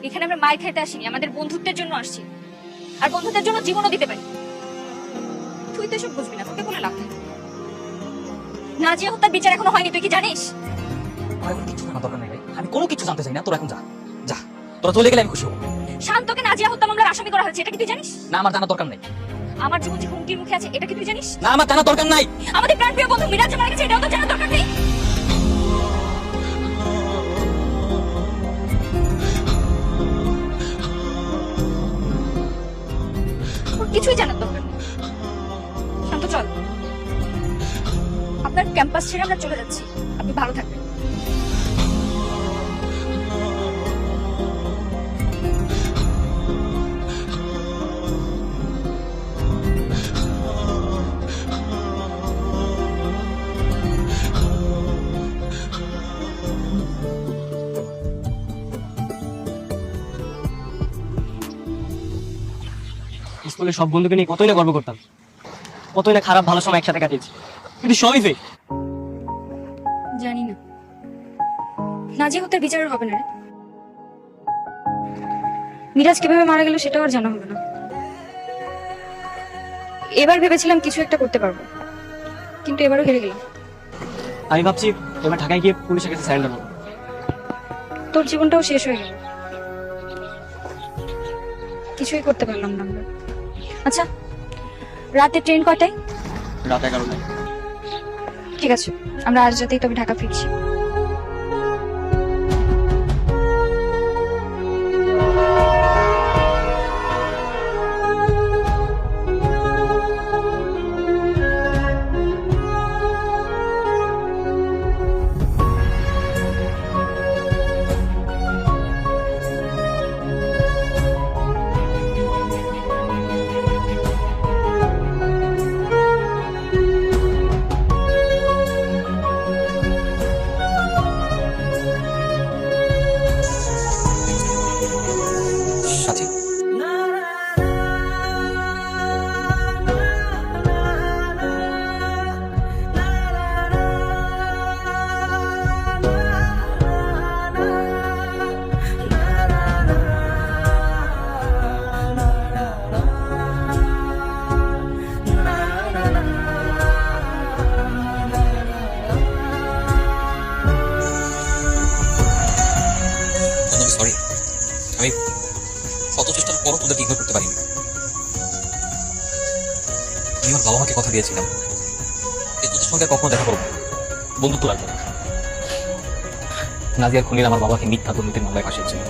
এখানে আমরা মায়ের খাইতে আসিনি, আমাদের বন্ধুত্বের জন্য আসছি। আর বন্ধুত্বের জন্য জীবনও দিতে পারি। তুই তো এসব বুঝবি না, তোকে বলে লাভ নেই। নাজিয়া হত্যার বিচার এখনো হয়নি, তুই কি জানিস? আমার এখন কিছু জানার দরকার নাই ভাই, আমি কোনো কিছু জানতে চাই না। তোরা এখন যা যা, তোরা চলে গেলে আমি খুশি হবো। শান্তকে নাজিয়া হত্যা মামলার আসামি করা হয়েছে, এটা কি তুই জানিস? না, আমার জানার দরকার নাই। আমার জীবন যে হুমকির মুখে আছে, এটা কি তুই জানিস? না, আমার জানার দরকার নাই। আমাদের প্রাণপ্রিয় বন্ধু মিরাজ যে মারা গেছে, এটাও তো জানার দরকার নেই। ওর কিছুই জানার দরকার নেই। শান্ত চল, আপনার ক্যাম্পাস ছেড়ে আমরা চলে যাচ্ছি, আপনি ভালো থাকবেন। স্কুলে সব বন্ধুকে নিয়ে কতই না গর্ব করতাম, কতই না খারাপ ভালো সময় একসাথে কাটিয়েছি, কিন্তু সবই ফেক। জানি না, নাজিয়া হত্যার বিচার আর হবে না রে। মিরাজ কিভাবে মারা গেল সেটাও আর জানা হবে না। এবার ভেবেছিলাম কিছু একটা করতে পারবো, কিন্তু এবারও হেরে গেলাম। আমি ভাবছি এবার ঢাকায় গিয়ে পুলিশের কাছে স্যারেন্ডার করবো। তোর জীবনটাও শেষ হয়ে গেল, কিছুই করতে পারলাম না আমরা। আচ্ছা, রাতে ট্রেন কটায়? রাত 11টায়। ঠিক আছে, আমরা আজ রাতেই তবে ঢাকা ফিরছি। সাথী, সরি, আমি কত চেষ্টার পরও তোদেরকে ইগনোর করতে পারিনি। আমি আমার বাবা মাকে কথা দিয়েছিলাম যে তোদের সঙ্গে কখনো দেখা করবো, বন্ধুত্ব রাখবো। নাজিয়ার খুনির আমার বাবাকে মিথ্যা দুর্নীতির মামলায় ফাঁসিয়েছিল।